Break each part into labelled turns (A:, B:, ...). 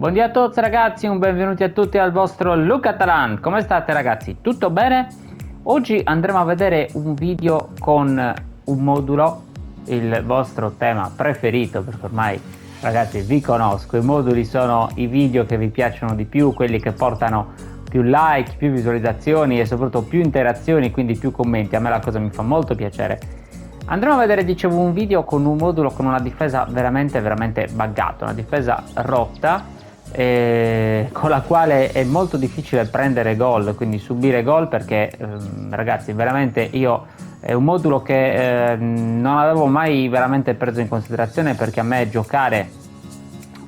A: Buongiorno a tutti ragazzi, un benvenuti a tutti al vostro Luca Talan. Come state ragazzi? Tutto bene? Oggi andremo a vedere un video con un modulo, il vostro tema preferito, perché ormai ragazzi vi conosco, i moduli sono i video che vi piacciono di più, quelli che portano più like, più visualizzazioni e soprattutto più interazioni, quindi più commenti. A me la cosa mi fa molto piacere. Andremo a vedere, dicevo, un video con un modulo con una difesa veramente buggata, una difesa rotta, con la quale è molto difficile prendere gol, quindi subire gol, perché ragazzi veramente io è un modulo che non avevo mai veramente preso in considerazione, perché a me giocare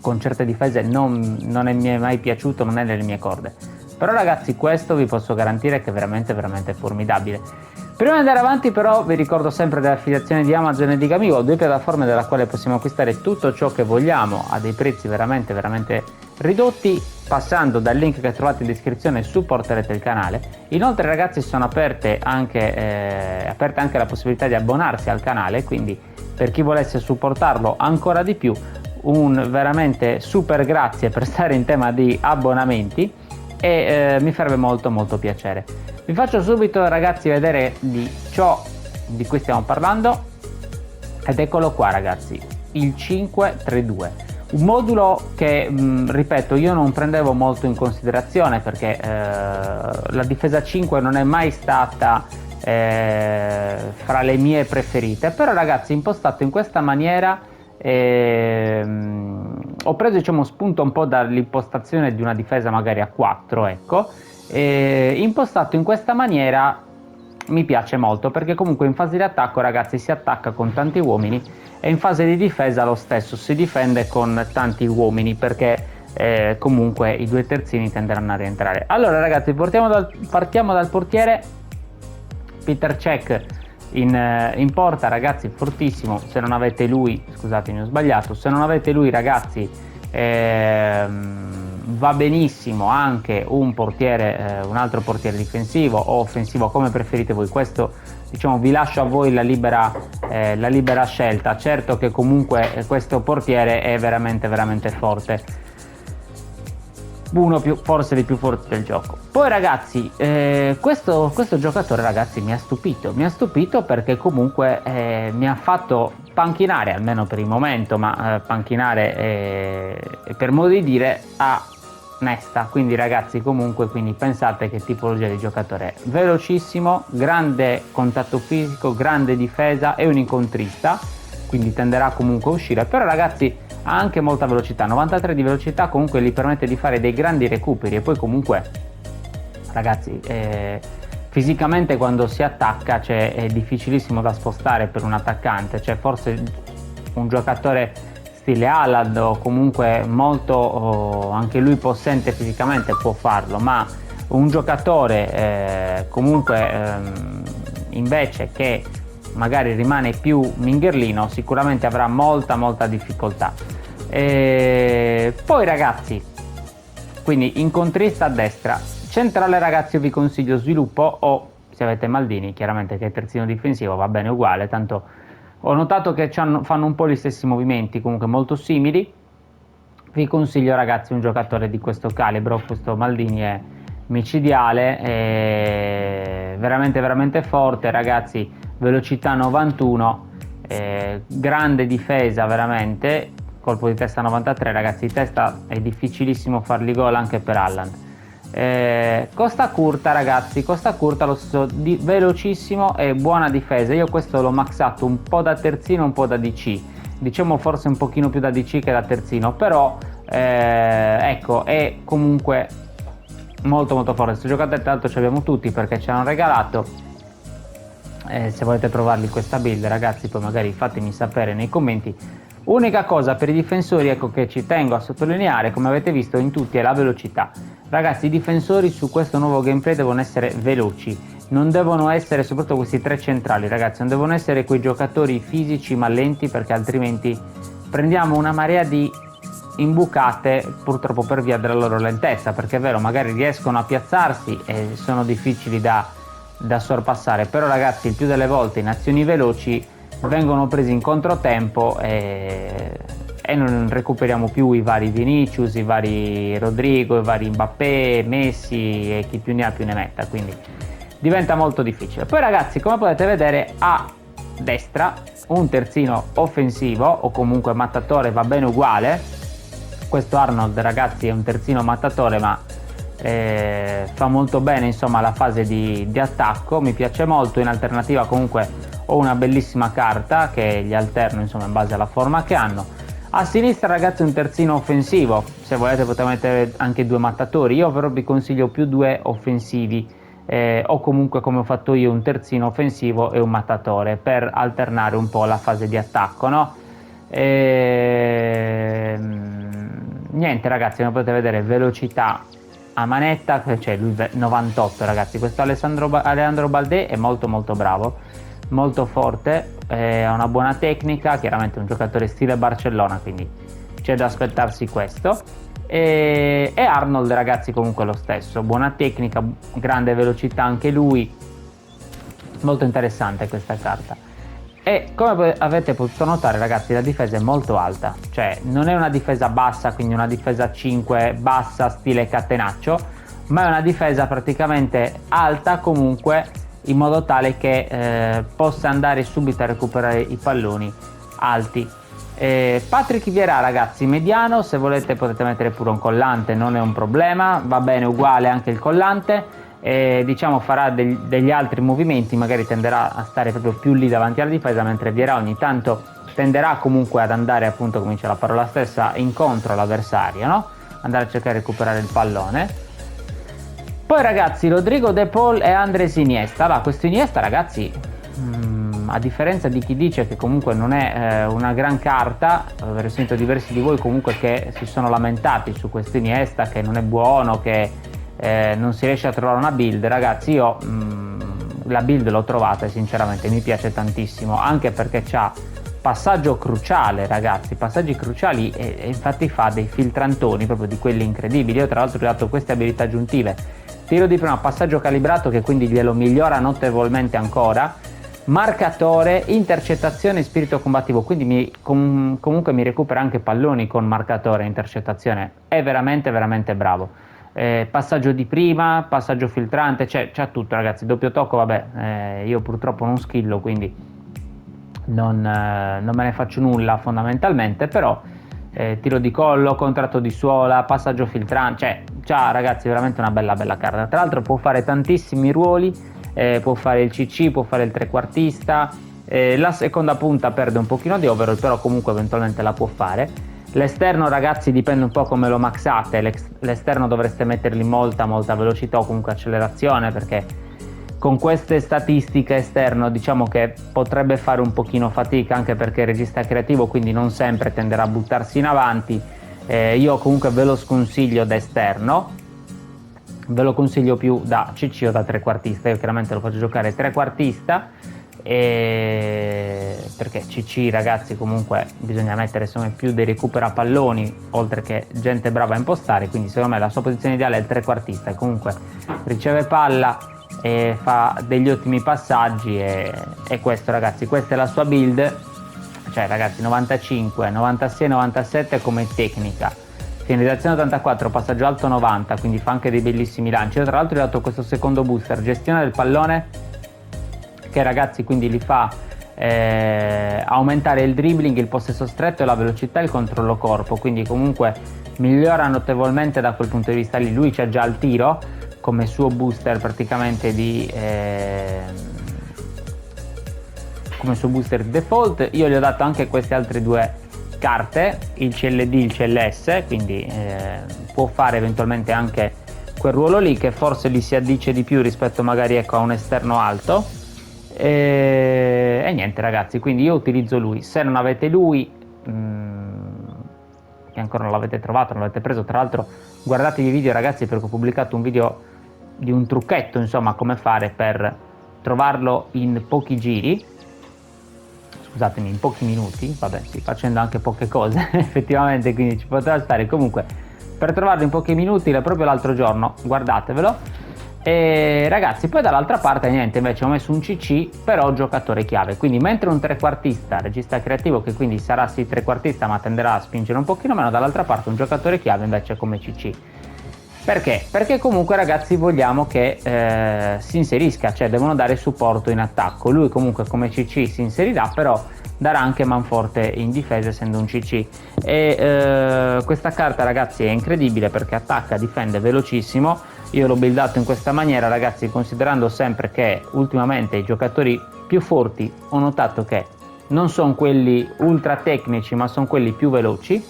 A: con certe difese non mi è mai piaciuto, non è nelle mie corde. Però ragazzi, questo vi posso garantire che è veramente formidabile. Prima di andare avanti però vi ricordo sempre dell'affiliazione di Amazon e di Gamigo, due piattaforme dalla quale possiamo acquistare tutto ciò che vogliamo a dei prezzi veramente ridotti. Passando dal link che trovate in descrizione supporterete il canale. Inoltre ragazzi sono aperte anche la possibilità di abbonarsi al canale, quindi per chi volesse supportarlo ancora di più un veramente super grazie per stare in tema di abbonamenti e mi farebbe molto piacere. Vi faccio subito ragazzi vedere di ciò di cui stiamo parlando, ed eccolo qua ragazzi, il 5-3-2, un modulo che ripeto io non prendevo molto in considerazione, perché la difesa 5 non è mai stata fra le mie preferite, però ragazzi impostato in questa maniera ho preso, diciamo, spunto un po' dall'impostazione di una difesa magari a 4, ecco. Impostato in questa maniera mi piace molto, perché comunque in fase di attacco ragazzi si attacca con tanti uomini e in fase di difesa lo stesso, si difende con tanti uomini, perché comunque i due terzini tenderanno a rientrare. Allora ragazzi partiamo dal portiere. Peter Cech in porta ragazzi, fortissimo. Se non avete lui, scusatemi ho sbagliato, se non avete lui ragazzi va benissimo anche un altro portiere difensivo o offensivo, come preferite voi. Questo diciamo vi lascio a voi la libera scelta. Certo che comunque questo portiere è veramente forte, uno forse dei più forti del gioco. Poi ragazzi questo giocatore ragazzi mi ha stupito perché comunque mi ha fatto panchinare, almeno per il momento, ma panchinare per modo di dire a Nesta. Quindi ragazzi comunque, quindi pensate che tipologia di giocatore è: velocissimo, grande contatto fisico, grande difesa, è un incontrista, quindi tenderà comunque a uscire, però ragazzi ha anche molta velocità, 93 di velocità, comunque gli permette di fare dei grandi recuperi. E poi comunque ragazzi fisicamente quando si attacca è difficilissimo da spostare per un attaccante, cioè forse un giocatore stile Haaland o comunque molto anche lui possente fisicamente può farlo, ma un giocatore invece che magari rimane più mingherlino sicuramente avrà molta difficoltà. Poi ragazzi, quindi incontrista a destra, centrale ragazzi io vi consiglio Sviluppo, o se avete Maldini chiaramente che è terzino difensivo va bene uguale, tanto ho notato che fanno un po' gli stessi movimenti, comunque molto simili. Vi consiglio ragazzi un giocatore di questo calibro, questo Maldini è micidiale, è veramente forte ragazzi, velocità 91, grande difesa veramente, colpo di testa 93 ragazzi, di testa è difficilissimo fargli gol anche per Haaland. Costa curta ragazzi, costa curta lo stesso, velocissimo e buona difesa. Io questo l'ho maxato un po' da terzino, un po' da DC, diciamo forse un pochino più da DC che da terzino, però ecco, è comunque molto forte. Questo giocatore tra l'altro ce l'abbiamo tutti perché ce l'hanno regalato. Se volete provarli questa build ragazzi, poi magari fatemi sapere nei commenti. Unica cosa per i difensori, ecco, che ci tengo a sottolineare, come avete visto in tutti, è la velocità. Ragazzi, i difensori su questo nuovo gameplay devono essere veloci, non devono essere, soprattutto questi tre centrali ragazzi, non devono essere quei giocatori fisici ma lenti, perché altrimenti prendiamo una marea di imbucate purtroppo per via della loro lentezza, perché è vero, magari riescono a piazzarsi e sono difficili da sorpassare, però ragazzi il più delle volte in azioni veloci vengono presi in controtempo e e non recuperiamo più i vari Vinicius, i vari Rodrigo, i vari Mbappé, Messi e chi più ne ha più ne metta, quindi diventa molto difficile. Poi ragazzi, come potete vedere, a destra un terzino offensivo o comunque mattatore, va bene uguale. Questo Arnold ragazzi è un terzino mattatore, ma fa molto bene insomma la fase di attacco, mi piace molto. In alternativa comunque ho una bellissima carta che gli alterno insomma in base alla forma che hanno. A sinistra ragazzi un terzino offensivo, se volete potete mettere anche due mattatori, io però vi consiglio più due offensivi, o comunque come ho fatto io un terzino offensivo e un mattatore per alternare un po' la fase di attacco, no? Niente ragazzi, come potete vedere velocità a manetta, cioè lui 98 ragazzi, questo Alejandro Balde è molto bravo, molto forte, ha una buona tecnica, chiaramente un giocatore stile Barcellona, quindi c'è da aspettarsi questo. E Arnold ragazzi comunque lo stesso, buona tecnica, grande velocità anche lui, molto interessante questa carta. E come avete potuto notare ragazzi, la difesa è molto alta, cioè non è una difesa bassa, quindi una difesa 5 bassa stile catenaccio, ma è una difesa praticamente alta comunque, in modo tale che possa andare subito a recuperare i palloni alti. Patrick Vieira ragazzi mediano, se volete potete mettere pure un collante, non è un problema, va bene uguale anche il collante. Diciamo farà degli altri movimenti, magari tenderà a stare proprio più lì davanti alla difesa, mentre Vieira ogni tanto tenderà comunque ad andare, appunto come dice la parola stessa, incontro all'avversario, no? Andare a cercare di recuperare il pallone. Poi ragazzi Rodrigo De Paul e Andrés Iniesta. Allora, questo Iniesta ragazzi, a differenza di chi dice che comunque non è una gran carta, avrei sentito diversi di voi comunque che si sono lamentati su questo Iniesta, che non è buono, che non si riesce a trovare una build. Ragazzi, io la build l'ho trovata e sinceramente mi piace tantissimo, anche perché c'ha passaggio cruciale ragazzi, passaggi cruciali, e infatti fa dei filtrantoni proprio di quelli incredibili. Io tra l'altro gli ho dato queste abilità aggiuntive: tiro di prima, passaggio calibrato, che quindi glielo migliora notevolmente ancora, marcatore, intercettazione e spirito combattivo, quindi comunque mi recupera anche palloni con marcatore e intercettazione, è veramente bravo. Passaggio di prima, passaggio filtrante, c'ha tutto ragazzi. Doppio tocco, vabbè, io purtroppo non skillo, quindi non me ne faccio nulla fondamentalmente, però tiro di collo, contratto di suola, passaggio filtrante, c'ha ragazzi veramente una bella carta. Tra l'altro può fare tantissimi ruoli, può fare il CC, può fare il trequartista, la seconda punta perde un pochino di overall, però comunque eventualmente la può fare. L'esterno ragazzi dipende un po' come lo maxate, l'esterno dovreste mettergli molta velocità o comunque accelerazione, perché con queste statistiche esterno diciamo che potrebbe fare un pochino fatica, anche perché è regista creativo, quindi non sempre tenderà a buttarsi in avanti. Io comunque ve lo sconsiglio da esterno, ve lo consiglio più da CC o da trequartista. Io chiaramente lo faccio giocare trequartista, perché CC ragazzi comunque bisogna mettere secondo me più dei recupera palloni oltre che gente brava a impostare, quindi secondo me la sua posizione ideale è il trequartista, e comunque riceve palla e fa degli ottimi passaggi, e questo ragazzi, questa è la sua build, cioè ragazzi 95, 96, 97 come tecnica, finalizzazione 84, passaggio alto 90, quindi fa anche dei bellissimi lanci. Io tra l'altro gli ho dato questo secondo booster, gestione del pallone, che ragazzi quindi li fa aumentare il dribbling, il possesso stretto e la velocità e il controllo corpo, quindi comunque migliora notevolmente da quel punto di vista lì. Lui c'ha già il tiro come suo booster praticamente come suo booster default. Io gli ho dato anche queste altre due carte, il CLD, il CLS, quindi può fare eventualmente anche quel ruolo lì, che forse gli si addice di più rispetto magari a un esterno alto. E niente ragazzi, quindi io utilizzo lui. Se non avete lui, che ancora non l'avete trovato, non l'avete preso, tra l'altro guardatevi i video ragazzi, perché ho pubblicato un video di un trucchetto, insomma, come fare per trovarlo in pochi giri, scusatemi, in pochi minuti, vabbè sì, facendo anche poche cose effettivamente, quindi ci potrà stare. Comunque per trovarlo in pochi minuti, proprio l'altro giorno, guardatevelo. E ragazzi, poi dall'altra parte niente, invece ho messo un CC però giocatore chiave, quindi mentre un trequartista, regista creativo che quindi sarà sì trequartista ma tenderà a spingere un pochino meno, dall'altra parte un giocatore chiave invece come CC. Perché? Perché comunque ragazzi vogliamo che si inserisca, cioè devono dare supporto in attacco. Lui comunque come CC si inserirà, però darà anche manforte in difesa essendo un CC. E questa carta ragazzi è incredibile perché attacca, difende velocissimo. Io l'ho buildato in questa maniera ragazzi, considerando sempre che ultimamente i giocatori più forti ho notato che non sono quelli ultra tecnici ma sono quelli più veloci,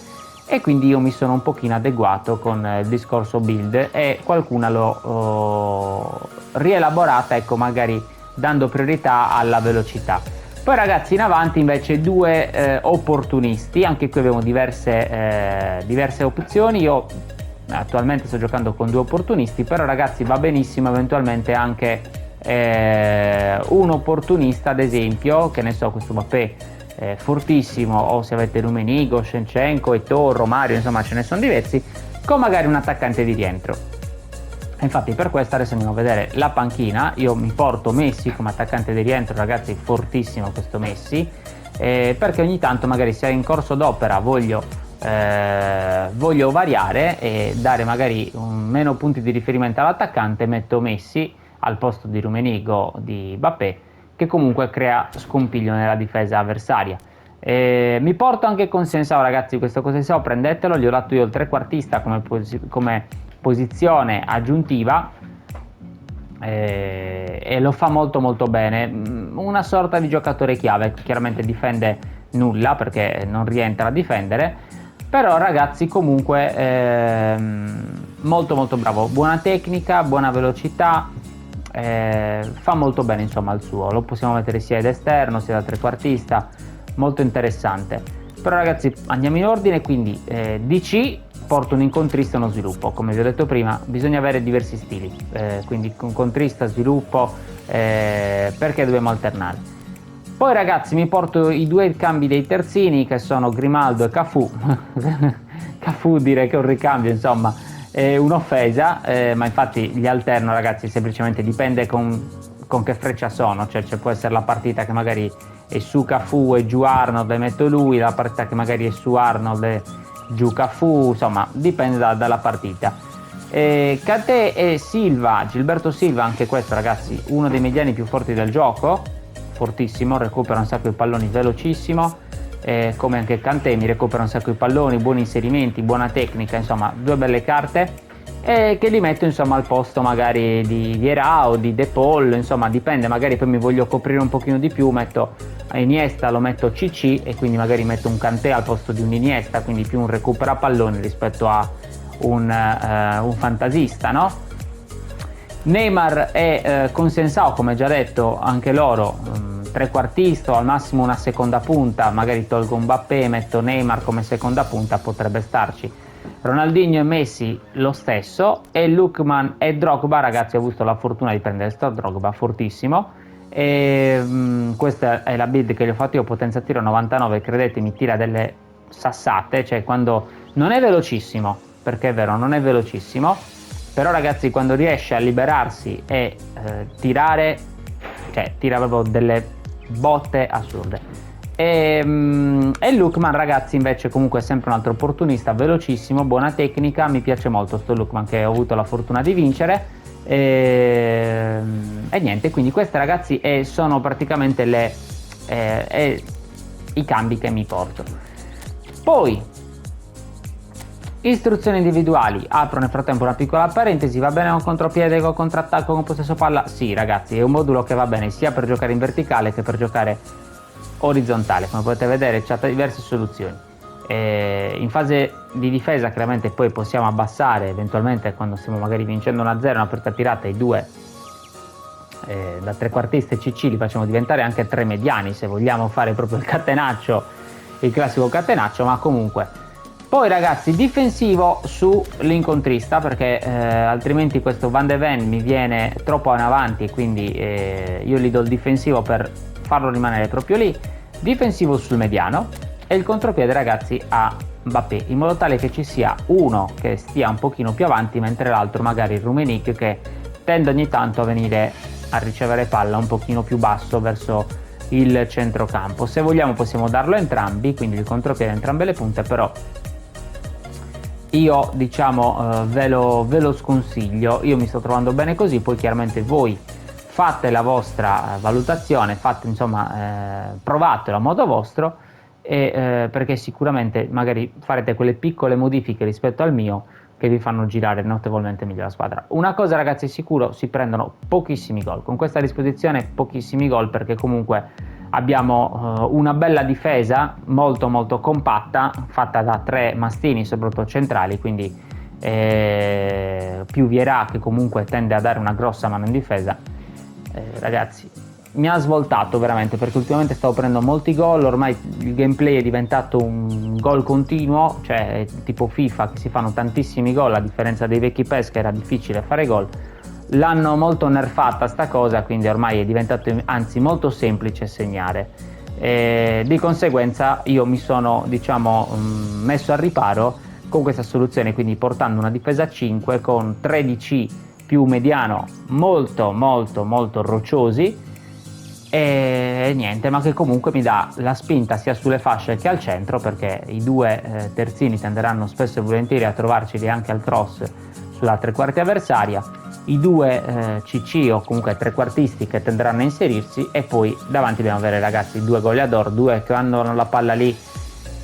A: e quindi io mi sono un pochino adeguato con il discorso build e qualcuna l'ho rielaborata, ecco, magari dando priorità alla velocità. Poi ragazzi in avanti invece due opportunisti, anche qui abbiamo diverse opzioni. Io attualmente sto giocando con due opportunisti, però ragazzi va benissimo eventualmente anche un opportunista, ad esempio, che ne so, questo Mbappé fortissimo, o se avete Rummenigge, Shevchenko, Eto'o, Romario, insomma ce ne sono diversi, con magari un attaccante di rientro. Infatti per questo adesso andiamo a vedere la panchina. Io mi porto Messi come attaccante di rientro, ragazzi, fortissimo questo Messi, perché ogni tanto magari se in corso d'opera voglio variare e dare magari meno punti di riferimento all'attaccante, metto Messi al posto di Rummenigge o di Mbappé, che comunque crea scompiglio nella difesa avversaria. Mi porto anche Consensao ragazzi, questo Consensao prendetelo, gli ho dato io il trequartista come posizione aggiuntiva, e lo fa molto molto bene, una sorta di giocatore chiave. Chiaramente difende nulla perché non rientra a difendere, però ragazzi comunque molto molto bravo, buona tecnica, buona velocità, fa molto bene insomma il suo. Lo possiamo mettere sia ad esterno sia da trequartista, molto interessante. Però ragazzi andiamo in ordine, quindi DC porta un incontrista e uno sviluppo. Come vi ho detto prima, bisogna avere diversi stili, quindi incontrista, sviluppo, perché dobbiamo alternare. Poi ragazzi mi porto i due ricambi dei terzini che sono Grimaldo e Cafu. Cafu direi che è un ricambio, insomma è un'offesa, ma infatti li alterno ragazzi, semplicemente dipende con che freccia sono, cioè può essere la partita che magari è su Cafu e giù Arnold e metto lui, la partita che magari è su Arnold e giù Cafu, insomma dipende dalla partita. Kanté e Silva, Gilberto Silva, anche questo ragazzi uno dei mediani più forti del gioco, fortissimo, recupera un sacco di palloni velocissimo, come anche Kanté mi recupera un sacco di palloni, buoni inserimenti, buona tecnica, insomma due belle carte, e che li metto insomma al posto magari di Vieira o di De Paul, insomma dipende, magari poi mi voglio coprire un pochino di più, metto Iniesta, lo metto CC e quindi magari metto un Kanté al posto di un Iniesta, quindi più un recupera palloni rispetto a un fantasista, no? Neymar e Consensao, come già detto, anche loro trequartista o al massimo una seconda punta, magari tolgo Mbappé, metto Neymar come seconda punta, potrebbe starci. Ronaldinho e Messi lo stesso, e Lookman e Drogba, ragazzi ho avuto la fortuna di prendere sto Drogba fortissimo, e questa è la build che gli ho fatto io, potenza tiro 99, credetemi tira delle sassate, cioè quando non è velocissimo, perché è vero non è velocissimo, però ragazzi quando riesce a liberarsi e tirare, cioè tira proprio delle botte assurde. E Lookman ragazzi invece comunque è sempre un altro opportunista, velocissimo, buona tecnica, mi piace molto sto Lookman che ho avuto la fortuna di vincere, e niente, quindi queste ragazzi sono praticamente i cambi che mi porto. Poi istruzioni individuali, apro nel frattempo una piccola parentesi, va bene un contropiede con contrattacco con possesso palla? Sì ragazzi, è un modulo che va bene sia per giocare in verticale che per giocare orizzontale, come potete vedere c'è diverse soluzioni. In fase di difesa chiaramente poi possiamo abbassare eventualmente quando stiamo magari vincendo 1-0 una partita pirata, i due da trequartista e CC li facciamo diventare anche tre mediani se vogliamo fare proprio il catenaccio, il classico catenaccio, ma comunque. Poi ragazzi difensivo sull'incontrista, perché altrimenti questo Van de Ven mi viene troppo in avanti e quindi io gli do il difensivo per farlo rimanere proprio lì, difensivo sul mediano e il contropiede ragazzi a Mbappé, in modo tale che ci sia uno che stia un pochino più avanti mentre l'altro magari Rummenigge che tende ogni tanto a venire a ricevere palla un pochino più basso verso il centrocampo. Se vogliamo possiamo darlo a entrambi, quindi il contropiede a entrambe le punte, però io diciamo ve lo sconsiglio. Io mi sto trovando bene così, poi chiaramente voi fate la vostra valutazione, fate insomma provatelo a modo vostro, perché sicuramente magari farete quelle piccole modifiche rispetto al mio che vi fanno girare notevolmente meglio la squadra. Una cosa ragazzi è sicuro, si prendono pochissimi gol con questa disposizione, pochissimi gol, perché comunque abbiamo una bella difesa molto molto compatta, fatta da 3 mastini soprattutto centrali, quindi più Vieira che comunque tende a dare una grossa mano in difesa. Ragazzi, mi ha svoltato veramente, perché ultimamente stavo prendendo molti gol, ormai il gameplay è diventato un gol continuo, cioè tipo FIFA che si fanno tantissimi gol, a differenza dei vecchi PES che era difficile fare gol. L'hanno molto nerfata sta cosa, quindi ormai è diventato anzi molto semplice segnare, di conseguenza io mi sono diciamo messo al riparo con questa soluzione, quindi portando una difesa a 5 con 13 più mediano molto molto molto rocciosi, e niente, ma che comunque mi dà la spinta sia sulle fasce che al centro, perché i due terzini tenderanno spesso e volentieri a trovarceli anche al cross sulla trequarti avversaria, i due CC o comunque trequartisti che tenderanno a inserirsi, e poi davanti dobbiamo avere ragazzi 2 goleador, 2 che quando hanno la palla lì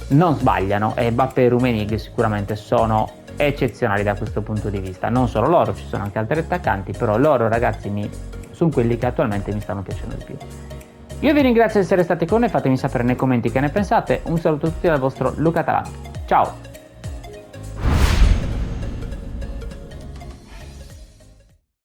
A: non sbagliano, e Mbappé e Rummenigge sicuramente sono eccezionali da questo punto di vista. Non solo loro, ci sono anche altri attaccanti, però loro ragazzi sono quelli che attualmente mi stanno piacendo di più. Io vi ringrazio di essere stati con noi, fatemi sapere nei commenti che ne pensate. Un saluto a tutti dal vostro Luca Talan. Ciao!